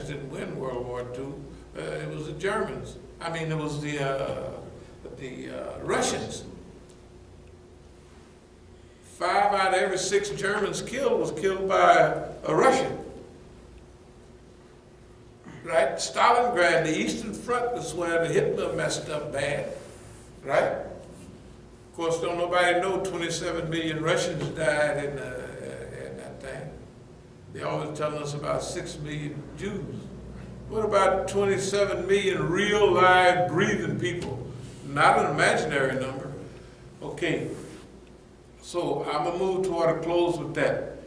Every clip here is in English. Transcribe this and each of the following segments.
didn't win World War II. It was the Germans. I mean, it was the Russians. 5 out of every 6 Germans killed was killed by a Russian. Right? Stalingrad, the Eastern Front, was where the Hitler messed up bad. Right? Of course, don't nobody know 27 million Russians died in that thing. They always telling us about 6 million Jews. What about 27 million real, live, breathing people? Not an imaginary number. Okay, so I'm going to move toward a close with that.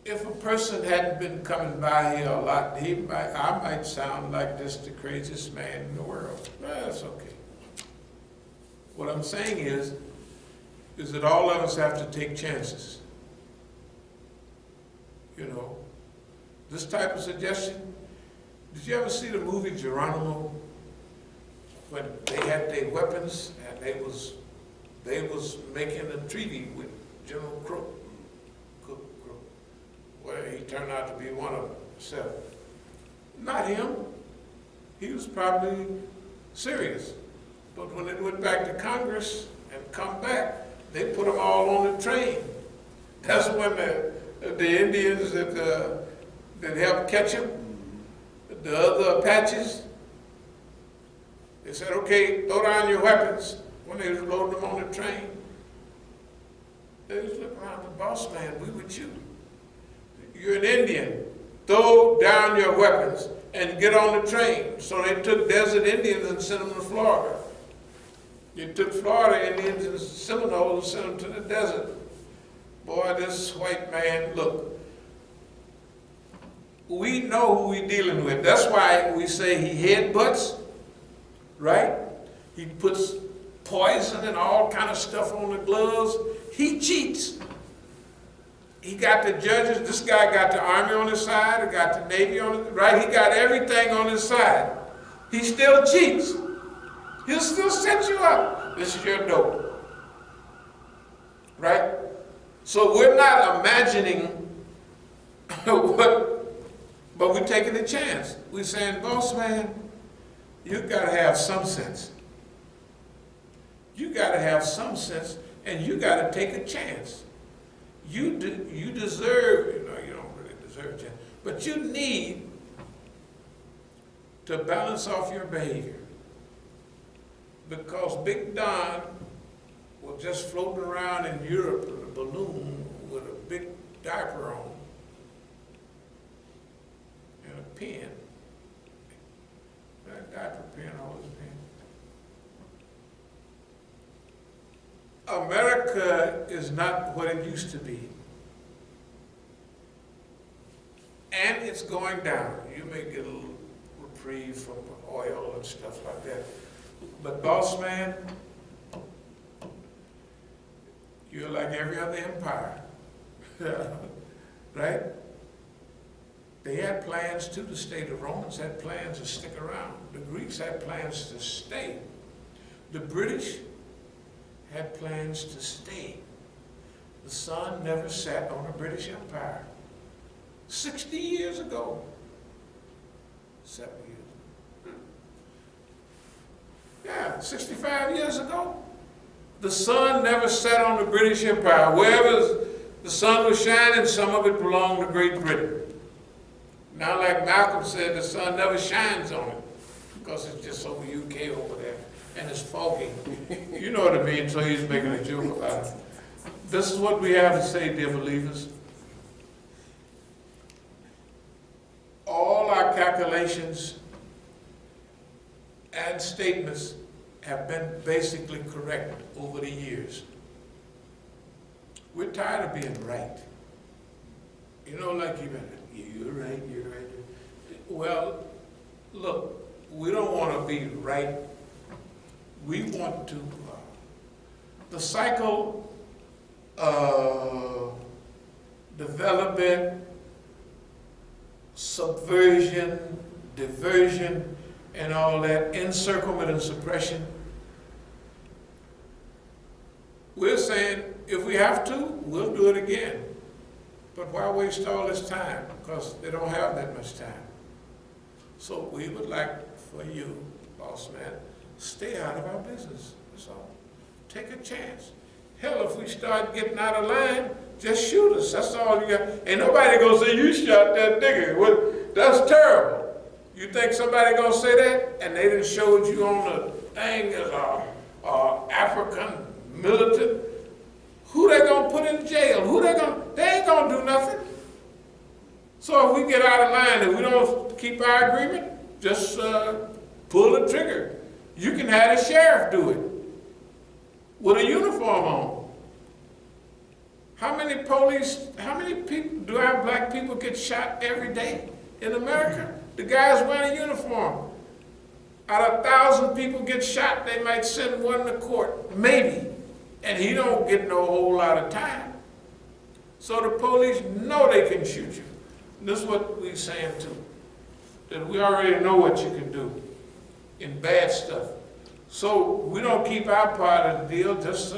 If a person hadn't been coming by here a lot, I might sound like this the craziest man in the world. That's okay. What I'm saying is that all of us have to take chances. You know, this type of suggestion. Did you ever see the movie Geronimo? When they had their weapons and they was making a treaty with General Crook, where he turned out to be one of them himself. Not him. He was probably serious. But when they went back to Congress and come back, they put them all on the train. That's when the Indians that helped catch him, the other Apaches, they said, okay, throw down your weapons when they was loading them on the train. They was looking around, the boss man, we with you. You're an Indian. Throw down your weapons and get on the train. So they took desert Indians and sent them to Florida. You took Florida Indians and Seminoles and sent them to the desert. Boy, this white man, look, we know who we're dealing with. That's why we say he headbutts, right? He puts poison and all kind of stuff on the gloves. He cheats. He got the judges. This guy got the Army on his side. He got the Navy on his right. He got everything on his side. He still cheats. He'll still set you up. This is your dope. Right? So we're not imagining what, but we're taking a chance. We're saying, boss man, you got to have some sense. You got to have some sense, and you got to take a chance. You deserve, you don't really deserve a chance, but you need to balance off your behavior. Because Big Don was just floating around in Europe in a balloon with a big diaper on and a pen. That diaper pen, always a pen. America is not what it used to be. And it's going down. You may get a little reprieve from oil and stuff like that. But boss man, you're like every other empire, right? They had plans too to stay. The Romans had plans to stick around. The Greeks had plans to stay. The British had plans to stay. The sun never set on the British Empire. 60 years ago. 7 years. Yeah, 65 years ago. The sun never set on the British Empire. Wherever the sun was shining, some of it belonged to Great Britain. Now, like Malcolm said, the sun never shines on it because it's just over UK over there and it's foggy. You know what I mean, so he's making a joke about it. This is what we have to say, dear believers. All our calculations and statements have been basically correct over the years. We're tired of being right. You know, like you're right, you're right. Well, look, we don't want to be right. We want to, the cycle of development, subversion, diversion, and all that, encirclement and suppression. We're saying if we have to, we'll do it again. But why waste all this time? Because they don't have that much time. So we would like for you, boss man, stay out of our business. That's all. Take a chance. Hell, if we start getting out of line, just shoot us. That's all you got. Ain't nobody gonna say you shot that nigga. What? That's terrible. You think somebody gonna say that? And they done showed you on the thing as a African militant. Who they gonna put in jail? They ain't gonna do nothing. So if we get out of line and we don't keep our agreement, just pull the trigger. You can have the sheriff do it with a uniform on. How many people, do our black people get shot every day in America? The guys wearing a uniform. Out of 1,000 people get shot, they might send one to court, maybe. And he don't get no whole lot of time. So the police know they can shoot you. And this is what we're saying too. That we already know what you can do in bad stuff. So we don't keep our part of the deal, just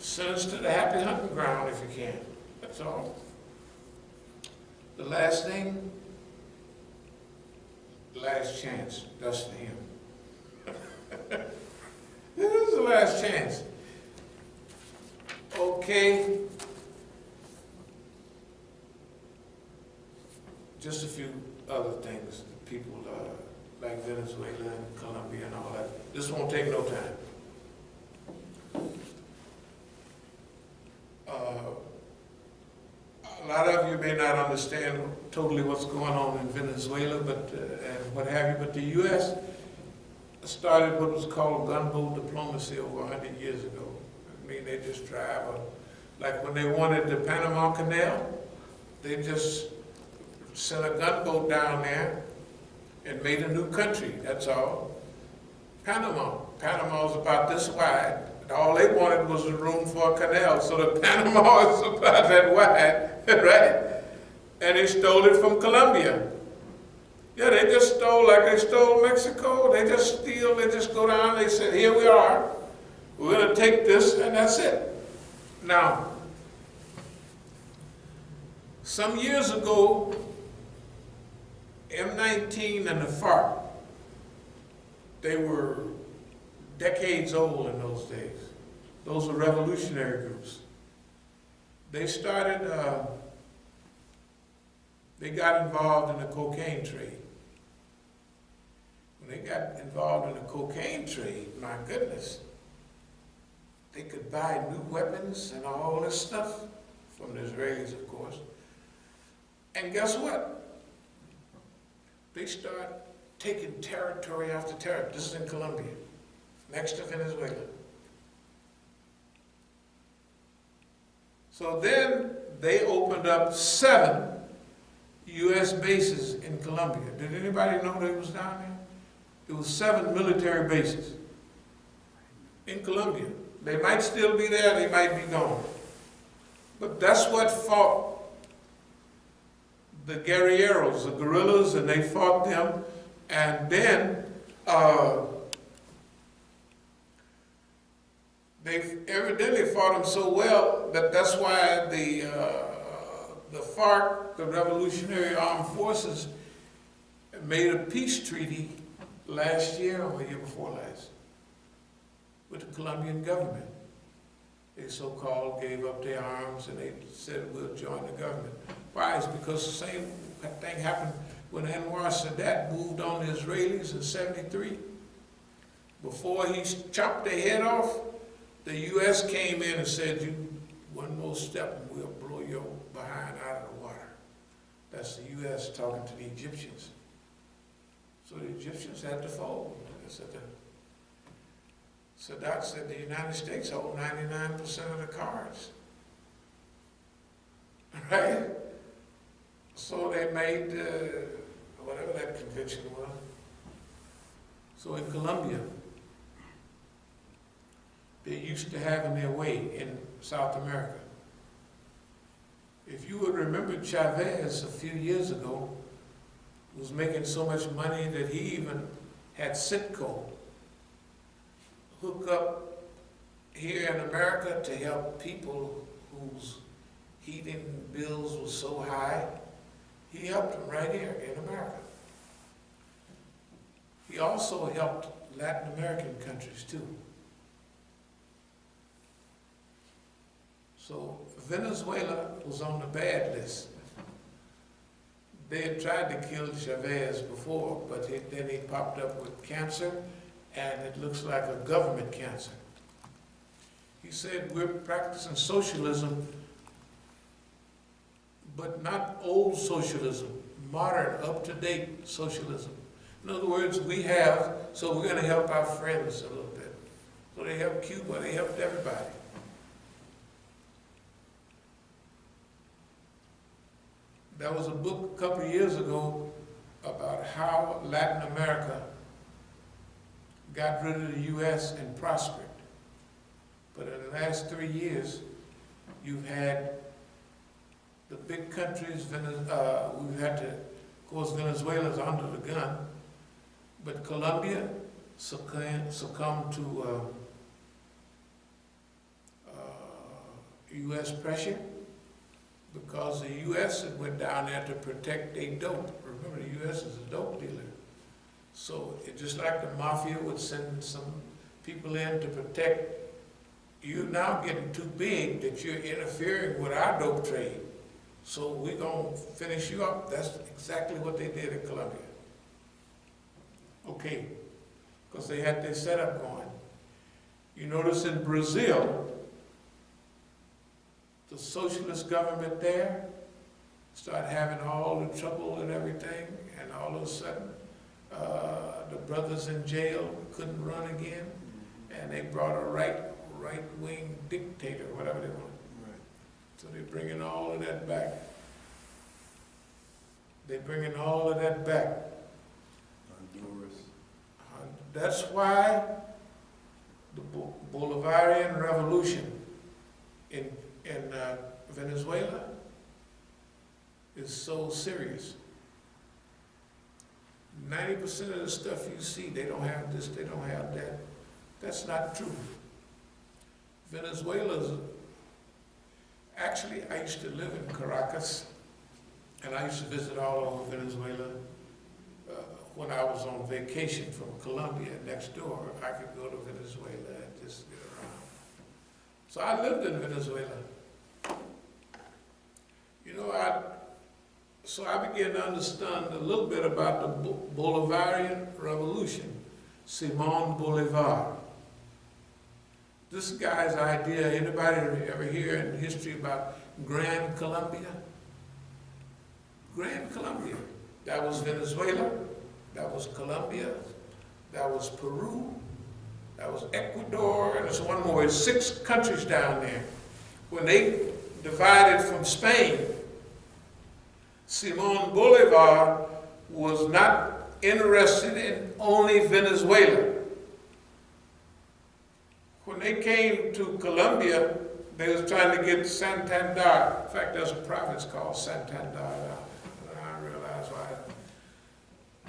send us to the happy hunting ground if you can. That's all. The last thing, last chance, that's for him. This is the last chance. Okay. Just a few other things. People like Venezuela and Colombia and all that. This won't take no time. A lot of you may not understand totally what's going on in Venezuela, but and what have you. But the U.S. started what was called gunboat diplomacy over 100 years ago. I mean, they just drive like when they wanted the Panama Canal, they just sent a gunboat down there and made a new country, that's all. Panama's about this wide. All they wanted was the room for a canal, so the Panama is about that wide, right? And they stole it from Colombia. Yeah, they just stole, like they stole Mexico, they just steal, they just go down, they said, here we are, we're gonna take this, and that's it. Now, some years ago, M19 and the FARC, they were decades old in those days. Those were revolutionary groups. They started, they got involved in the cocaine trade. When they got involved in the cocaine trade, my goodness, they could buy new weapons and all this stuff from the Israelis, of course. And guess what? They start taking territory after territory. This is in Colombia, next to Venezuela. So then they opened up 7 U.S. bases in Colombia. Did anybody know they was down there? It was 7 military bases in Colombia. They might still be there, they might be gone. But that's what fought the guerrilleros, the guerrillas, and they fought them. And then they evidently fought them so well that that's why the FARC, the Revolutionary Armed Forces, made a peace treaty last year or the year before last with the Colombian government. They so-called gave up their arms and they said, we'll join the government. Why? It's because the same thing happened when Anwar Sadat moved on the Israelis in '73. Before he chopped their head off, the U.S. came in and said, you one more step and we'll blow your behind out of the water. That's the U.S. talking to the Egyptians. So the Egyptians had to fold. Sadat said the United States hold 99% of the cards. Right? So they made whatever that convention was. So in Colombia, they used to having their way in South America. If you would remember, Chavez a few years ago was making so much money that he even had Citgo hook up here in America to help people whose heating bills were so high. He helped them right here in America. He also helped Latin American countries too. So Venezuela was on the bad list. They had tried to kill Chavez before, but then he popped up with cancer, and it looks like a government cancer. He said, we're practicing socialism, but not old socialism, modern, up-to-date socialism. In other words, we have, so we're going to help our friends a little bit. So they helped Cuba, they helped everybody. There was a book a couple of years ago about how Latin America got rid of the U.S. and prospered. But in the last 3 years, you've had the big countries, we've had to, of course, Venezuela's under the gun, but Colombia succumbed to U.S. pressure because the U.S. had went down there to protect their dope. Remember, the U.S. is a dope dealer. So it just like the mafia would send some people in to protect, you're now getting too big that you're interfering with our dope trade. So we're going to finish you up. That's exactly what they did in Colombia. Okay, because they had their setup going. You notice in Brazil, the socialist government there started having all the trouble and everything, and all of a sudden, the brothers in jail couldn't run again, and they brought a right-wing dictator, whatever they want. Right. So they're bringing all of that back. They're bringing all of that back. Honduras. That's why the Bolivarian Revolution in Venezuela is so serious. 90% of the stuff you see, they don't have this, they don't have that. That's not true. Venezuela's, actually I used to live in Caracas, and I used to visit all over Venezuela. When I was on vacation from Colombia next door, I could go to Venezuela and just get around. So I lived in Venezuela. You know, so I began to understand a little bit about the Bolivarian Revolution, Simón Bolívar. This guy's idea, anybody ever hear in history about Gran Colombia? Gran Colombia, that was Venezuela, that was Colombia, that was Peru, that was Ecuador, and there's one more, 6 countries down there. When they divided from Spain, Simón Bolívar was not interested in only Venezuela. When they came to Colombia, they was trying to get Santander. In fact, there's a province called Santander. I realize why.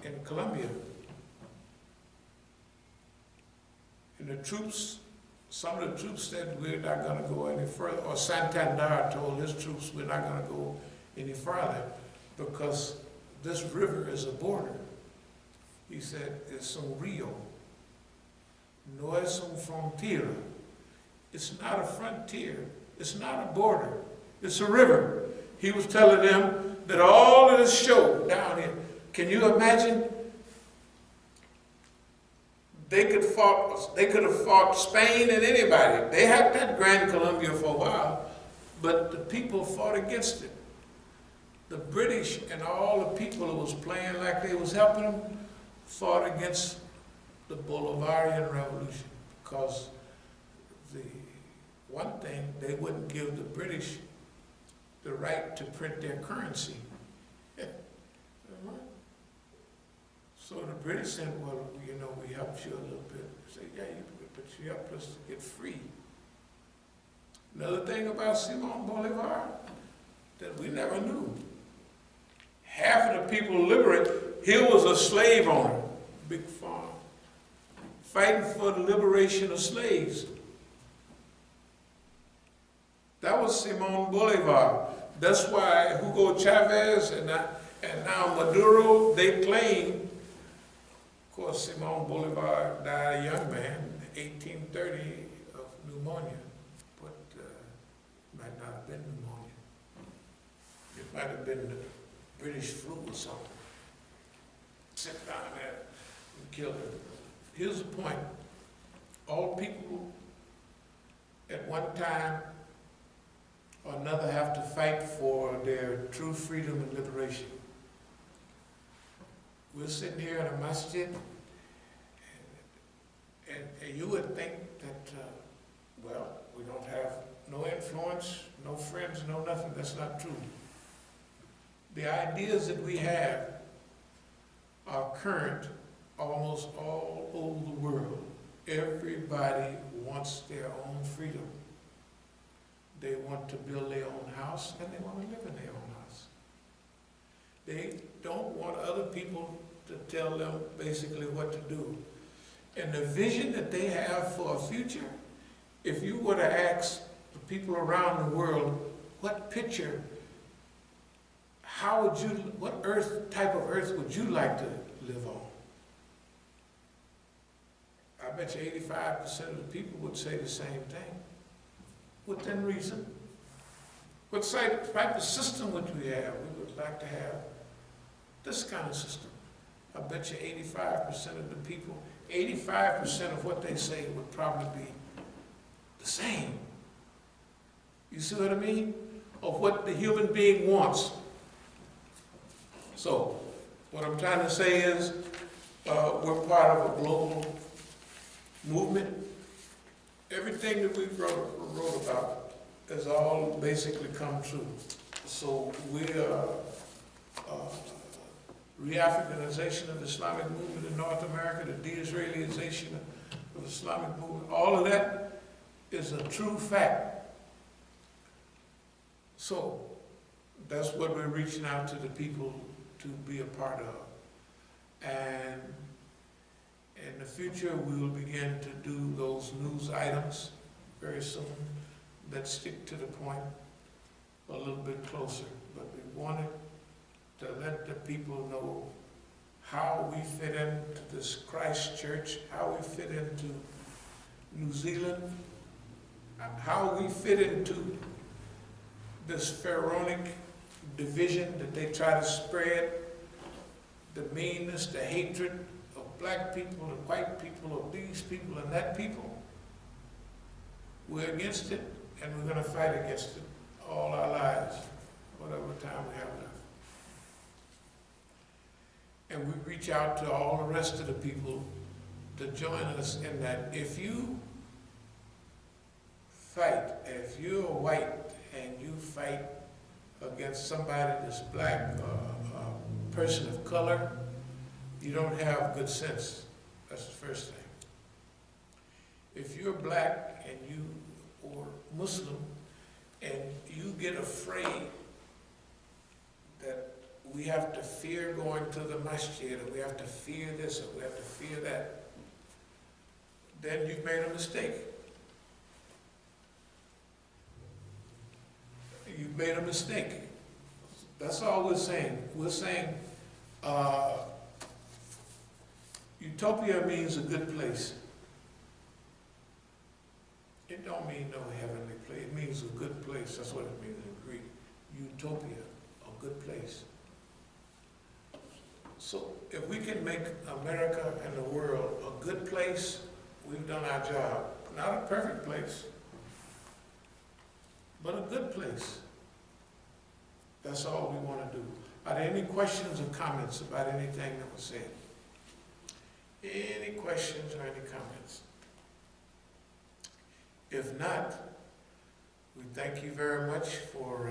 In Colombia. And the troops, some of the troops said, we're not going to go any further. Or Santander told his troops, we're not going to go any further because this river is a border. He said, it's un rio. No es un frontera. It's not a frontier. It's not a border. It's a river. He was telling them that all of this show down here, can you imagine? They could have fought Spain and anybody. They had that Gran Colombia for a while, but the people fought against it. The British and all the people who was playing like they was helping them fought against the Bolivarian Revolution because the one thing, they wouldn't give the British the right to print their currency. So the British said, well, you know, we helped you a little bit. They said, yeah, but you helped us to get free. Another thing about Simón Bolívar that we never knew. Half of the people liberated, he was a slave owner, big farm, fighting for the liberation of slaves. That was Simon Bolivar. That's why Hugo Chavez and now Maduro, they claim, of course, Simon Bolivar died a young man, 1830, of pneumonia, but it might not have been pneumonia. It might have been the British flu or something. Sit down there and killed him. Here's the point. All people at one time or another have to fight for their true freedom and liberation. We're sitting here in a masjid, and you would think that, well, we don't have no influence, no friends, no nothing. That's not true. The ideas that we have are current almost all over the world. Everybody wants their own freedom. They want to build their own house, and they want to live in their own house. They don't want other people to tell them basically what to do. And the vision that they have for a future, if you were to ask the people around the world, what picture, what type of earth would you like to live on? I bet you 85% of the people would say the same thing. Within reason. What type of system would we have? We would like to have this kind of system. I bet you 85% of the people, 85% of what they say would probably be the same. You see what I mean? Of what the human being wants. So, what I'm trying to say is, we're part of a global movement. Everything that we wrote about has all basically come true. So we are re-Africanization of the Islamic movement in North America, the de-Israelization of the Islamic movement, all of that is a true fact. So that's what we're reaching out to the people to be a part of. And in the future, we will begin to do those news items very soon that stick to the point a little bit closer. But we wanted to let the people know how we fit into this Christ Church, how we fit into New Zealand, how we fit into this pharaonic division that they try to spread, the meanness, the hatred of black people and white people, of these people and that people. We're against it, and we're going to fight against it all our lives, whatever time we have left. And we reach out to all the rest of the people to join us in that. If you fight, if you're white and you fight against somebody that's black or a person of color, you don't have good sense. That's the first thing. If you're black and you, or Muslim, and you get afraid that we have to fear going to the masjid, or we have to fear this, or we have to fear that, then you've made a mistake. You've made a mistake. That's all we're saying. We're saying utopia means a good place. It don't mean no heavenly place. It means a good place. That's what it means in Greek. Utopia, a good place. So if we can make America and the world a good place, we've done our job. Not a perfect place, but a good place. That's all we want to do. Are there any questions or comments about anything that was said? Any questions or any comments? If not, we thank you very much for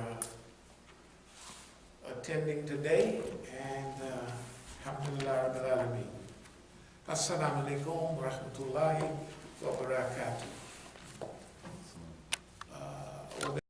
attending today, and alhamdulillah rabbil alameen. As-salamu alaykum wa rahmatullahi wa barakatuh.